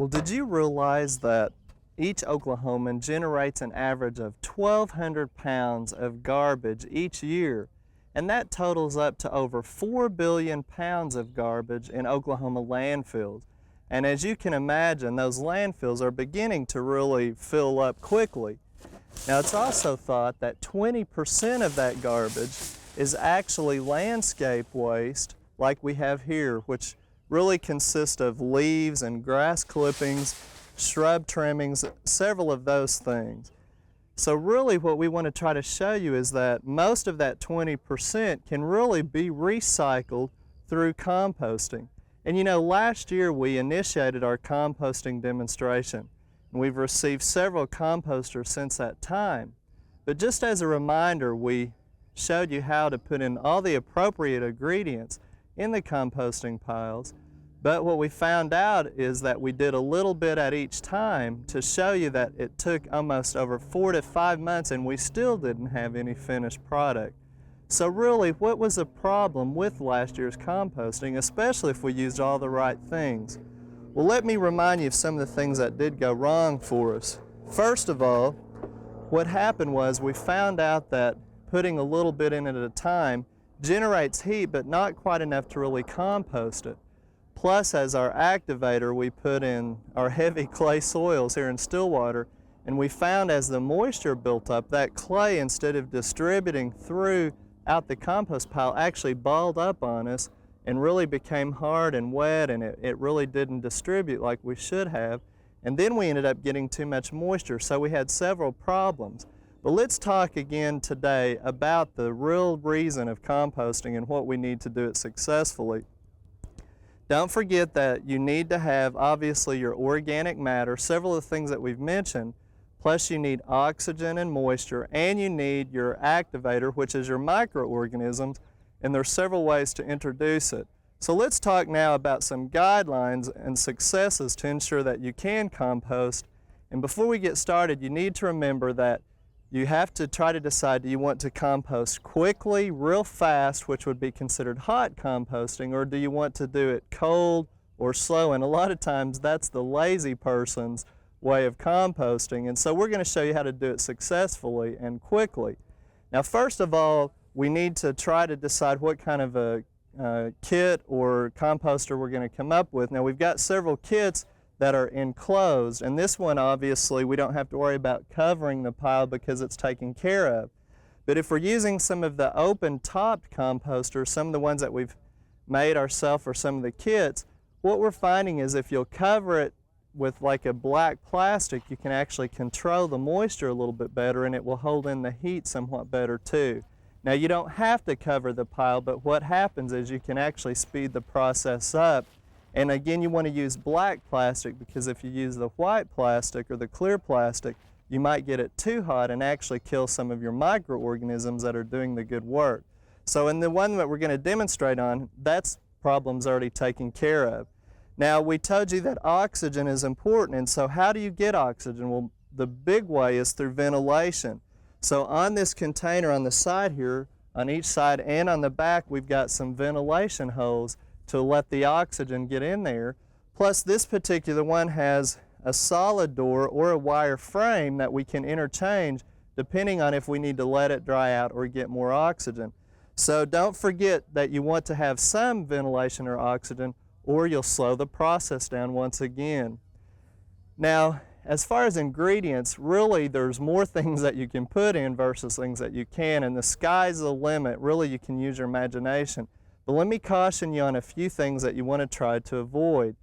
Well, did you realize that each Oklahoman generates an average of 1,200 pounds of garbage each year? And that totals up to over 4 billion pounds of garbage in Oklahoma landfills. And as you can imagine, those landfills are beginning to really fill up quickly. Now, it's also thought that 20% of that garbage is actually landscape waste like we have here, which really consists of leaves and grass clippings, shrub trimmings, several of those things. So really what we want to try to show you is that most of that 20% can really be recycled through composting. And you know, last year we initiated our composting demonstration, and we've received several composters since that time. But just as a reminder, we showed you how to put in all the appropriate ingredients in the composting piles. But what we found out is that we did a little bit at each time to show you that it took almost over 4 to 5 months and we still didn't have any finished product. So really, what was the problem with last year's composting, especially if we used all the right things? Well, let me remind you of some of the things that did go wrong for us. First of all, what happened was we found out that putting a little bit in at a time generates heat, but not quite enough to really compost it. Plus, as our activator, we put in our heavy clay soils here in Stillwater, and we found as the moisture built up, that clay, instead of distributing throughout the compost pile, actually balled up on us and really became hard and wet, and it really didn't distribute like we should have. And then we ended up getting too much moisture, so we had several problems. But let's talk again today about the real reason of composting and what we need to do it successfully. Don't forget that you need to have, obviously, your organic matter, several of the things that we've mentioned, plus you need oxygen and moisture, and you need your activator, which is your microorganisms, and there are several ways to introduce it. So let's talk now about some guidelines and successes to ensure that you can compost. And before we get started, you need to remember that you have to try to decide, do you want to compost quickly, real fast, which would be considered hot composting, or do you want to do it cold or slow? And a lot of times that's the lazy person's way of composting. And so we're going to show you how to do it successfully and quickly. Now, first of all, we need to try to decide what kind of a kit or composter we're going to come up with. Now, we've got several kits that are enclosed, and this one, obviously, we don't have to worry about covering the pile because it's taken care of. But if we're using some of the open-topped composters, some of the ones that we've made ourselves or some of the kits, what we're finding is if you'll cover it with like a black plastic, you can actually control the moisture a little bit better, and it will hold in the heat somewhat better too. Now, you don't have to cover the pile, but what happens is you can actually speed the process up. And again, you want to use black plastic, because if you use the white plastic or the clear plastic, you might get it too hot and actually kill some of your microorganisms that are doing the good work. So in the one that we're going to demonstrate on, that's problem's already taken care of. Now, we told you that oxygen is important, and so how do you get oxygen? Well, the big way is through ventilation. So on this container on the side here, on each side and on the back, we've got some ventilation holes to let the oxygen get in there. Plus, this particular one has a solid door or a wire frame that we can interchange depending on if we need to let it dry out or get more oxygen. So don't forget that you want to have some ventilation or oxygen, or you'll slow the process down once again. Now, as far as ingredients, really there's more things that you can put in versus things that you can, and the sky's the limit. Really, you can use your imagination. But let me caution you on a few things that you want to try to avoid.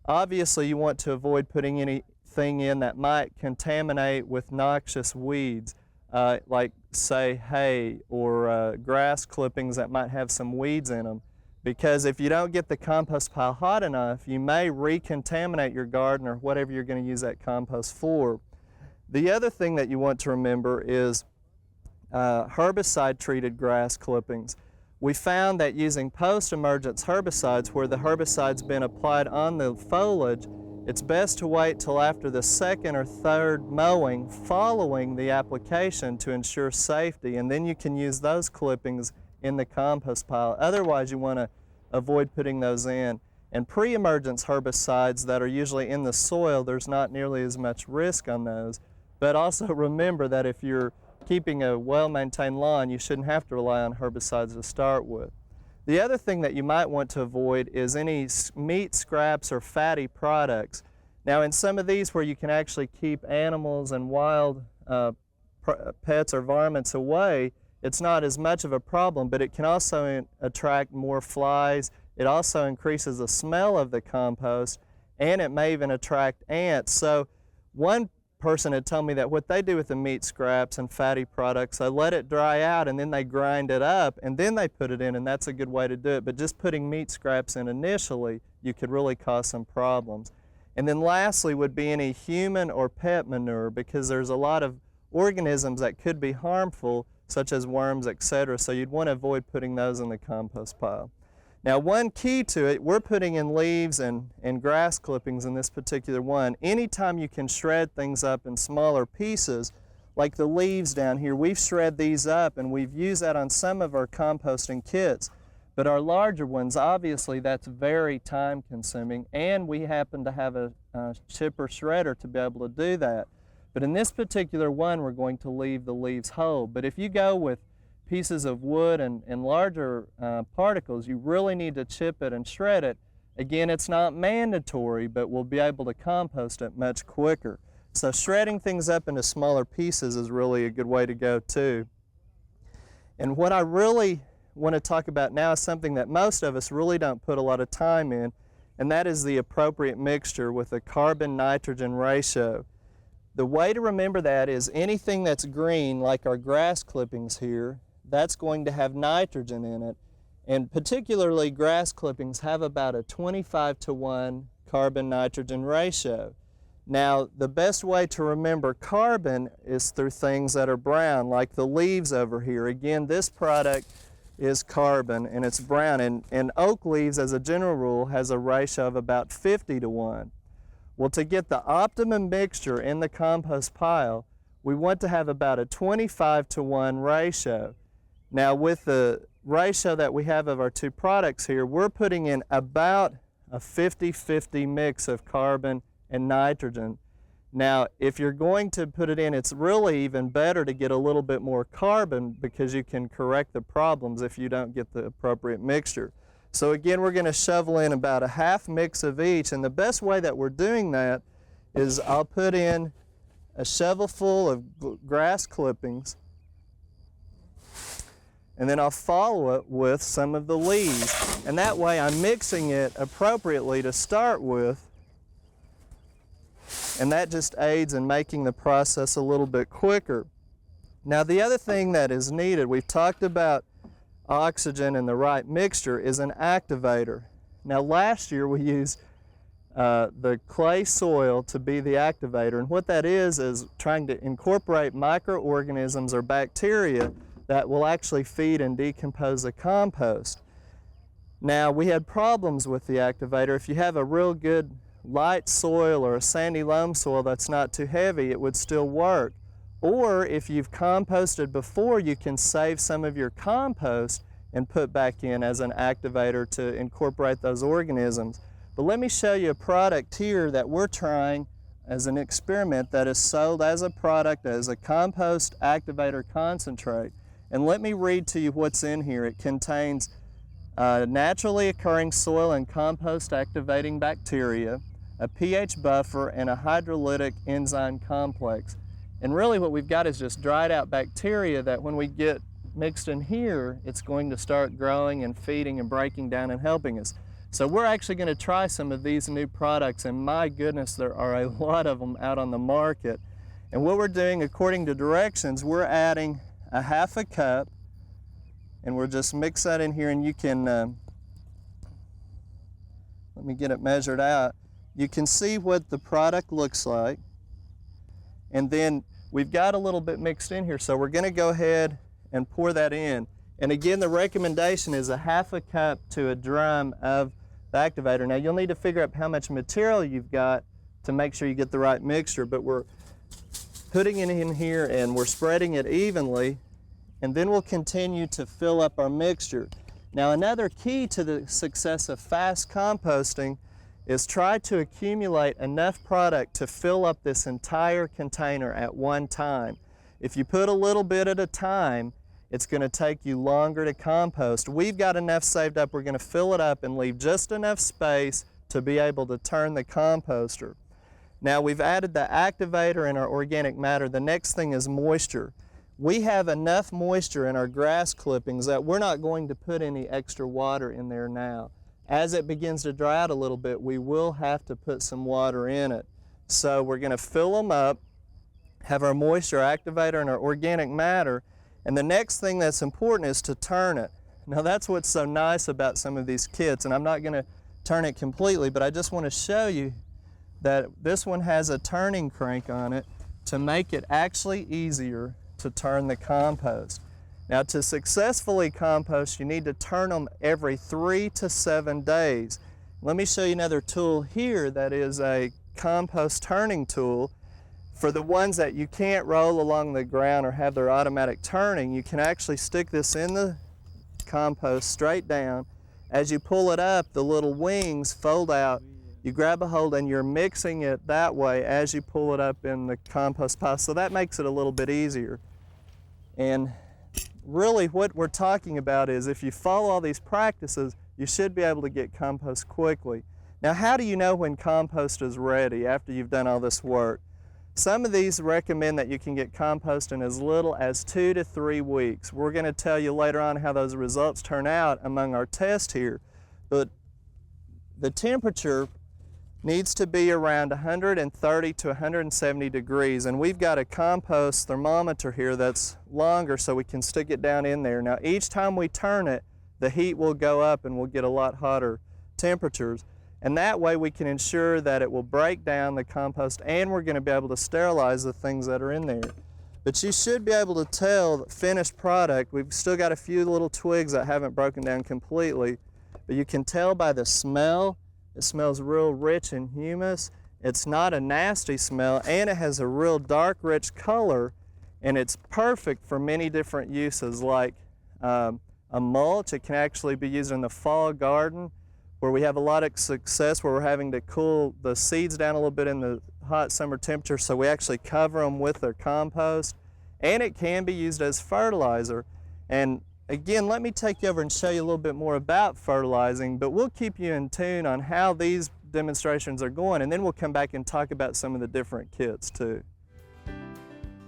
Obviously, you want to avoid putting anything in that might contaminate with noxious weeds, like, say, hay or grass clippings that might have some weeds in them. Because if you don't get the compost pile hot enough, you may recontaminate your garden or whatever you're going to use that compost for. The other thing that you want to remember is herbicide-treated grass clippings. We found that using post-emergence herbicides, where the herbicide's been applied on the foliage, it's best to wait till after the second or third mowing following the application to ensure safety, and then you can use those clippings in the compost pile. Otherwise, you want to avoid putting those in. And pre-emergence herbicides that are usually in the soil, there's not nearly as much risk on those. But also remember that if you're keeping a well-maintained lawn, you shouldn't have to rely on herbicides to start with. The other thing that you might want to avoid is any meat scraps or fatty products. Now in some of these where you can actually keep animals and wild pets or varmints away, it's not as much of a problem, but it can also attract more flies. It also increases the smell of the compost, and it may even attract ants. So one person had told me that what they do with the meat scraps and fatty products, they let it dry out and then they grind it up and then they put it in, and that's a good way to do it. But just putting meat scraps in initially, you could really cause some problems. And then lastly would be any human or pet manure, because there's a lot of organisms that could be harmful, such as worms, etc. So you'd want to avoid putting those in the compost pile. Now one key to it, we're putting in leaves and grass clippings in this particular one. Anytime you can shred things up in smaller pieces, like the leaves down here, we've shred these up and we've used that on some of our composting kits. But our larger ones, obviously that's very time consuming, and we happen to have a chipper shredder to be able to do that. But in this particular one, we're going to leave the leaves whole. But if you go with pieces of wood and larger particles, you really need to chip it and shred it. Again, it's not mandatory, but we'll be able to compost it much quicker. So shredding things up into smaller pieces is really a good way to go too. And what I really want to talk about now is something that most of us really don't put a lot of time in, and that is the appropriate mixture with a carbon-nitrogen ratio. The way to remember that is anything that's green, like our grass clippings here, that's going to have nitrogen in it, and particularly grass clippings have about a 25-to-1 carbon-nitrogen ratio. Now, the best way to remember carbon is through things that are brown, like the leaves over here. Again, this product is carbon and it's brown, and oak leaves as a general rule has a ratio of about 50-to-1. Well, to get the optimum mixture in the compost pile, we want to have about a 25-to-1 ratio. Now, with the ratio that we have of our two products here, we're putting in about a 50-50 mix of carbon and nitrogen. Now, if you're going to put it in, it's really even better to get a little bit more carbon, because you can correct the problems if you don't get the appropriate mixture. So again, we're going to shovel in about a half mix of each, and the best way that we're doing that is I'll put in a shovelful of grass clippings, and then I'll follow it with some of the leaves. And that way I'm mixing it appropriately to start with, and that just aids in making the process a little bit quicker. Now the other thing that is needed, we've talked about oxygen and the right mixture, is an activator. Now last year we used the clay soil to be the activator, and what that is trying to incorporate microorganisms or bacteria that will actually feed and decompose the compost. Now we had problems with the activator. If you have a real good light soil or a sandy loam soil that's not too heavy, it would still work. Or if you've composted before, you can save some of your compost and put back in as an activator to incorporate those organisms. But let me show you a product here that we're trying as an experiment that is sold as a product, as a compost activator concentrate. And let me read to you what's in here. It contains naturally occurring soil and compost activating bacteria, a pH buffer, and a hydrolytic enzyme complex. And really what we've got is just dried out bacteria that when we get mixed in here, it's going to start growing and feeding and breaking down and helping us. So we're actually going to try some of these new products, and my goodness, there are a lot of them out on the market. And what we're doing, according to directions, we're adding a half a cup, and we'll just mix that in here, and you can, let me get it measured out. You can see what the product looks like. And then we've got a little bit mixed in here, so we're going to go ahead and pour that in. And again, the recommendation is a half a cup to a drum of the activator. Now you'll need to figure out how much material you've got to make sure you get the right mixture, but we're putting it in here and we're spreading it evenly, and then we'll continue to fill up our mixture. Now, another key to the success of fast composting is try to accumulate enough product to fill up this entire container at one time. If you put a little bit at a time, it's going to take you longer to compost. We've got enough saved up, we're going to fill it up and leave just enough space to be able to turn the composter. Now, we've added the activator in our organic matter. The next thing is moisture. We have enough moisture in our grass clippings that we're not going to put any extra water in there now. As it begins to dry out a little bit, we will have to put some water in it. So we're going to fill them up, have our moisture activator and our organic matter, and the next thing that's important is to turn it. Now, that's what's so nice about some of these kits, and I'm not going to turn it completely, but I just want to show you that this one has a turning crank on it to make it actually easier to turn the compost. Now, to successfully compost, you need to turn them every 3 to 7 days. Let me show you another tool here that is a compost turning tool. For the ones that you can't roll along the ground or have their automatic turning, you can actually stick this in the compost straight down. As you pull it up, the little wings fold out. You grab a hold and you're mixing it that way as you pull it up in the compost pile. So that makes it a little bit easier. And really what we're talking about is if you follow all these practices, you should be able to get compost quickly. Now, how do you know when compost is ready after you've done all this work? Some of these recommend that you can get compost in as little as 2 to 3 weeks. We're going to tell you later on how those results turn out among our tests here. But the temperature needs to be around 130 to 170 degrees, and we've got a compost thermometer here that's longer so we can stick it down in there. Now, each time we turn it, the heat will go up and we'll get a lot hotter temperatures, and that way we can ensure that it will break down the compost and we're going to be able to sterilize the things that are in there. But you should be able to tell the finished product. We've still got a few little twigs that haven't broken down completely, but you can tell by the smell. It smells real rich and humus. It's not a nasty smell, and it has a real dark, rich color, and it's perfect for many different uses, like a mulch. It can actually be used in the fall garden, where we have a lot of success, where we're having to cool the seeds down a little bit in the hot summer temperature, so we actually cover them with their compost, and it can be used as fertilizer. And again, let me take you over and show you a little bit more about fertilizing, but we'll keep you in tune on how these demonstrations are going, and then we'll come back and talk about some of the different kits too.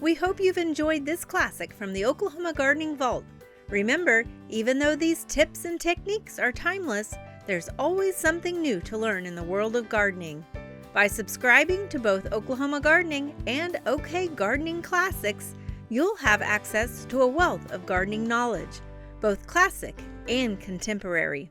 We hope you've enjoyed this classic from the Oklahoma Gardening Vault. Remember, even though these tips and techniques are timeless, there's always something new to learn in the world of gardening. By subscribing to both Oklahoma Gardening and OK Gardening Classics, you'll have access to a wealth of gardening knowledge, both classic and contemporary.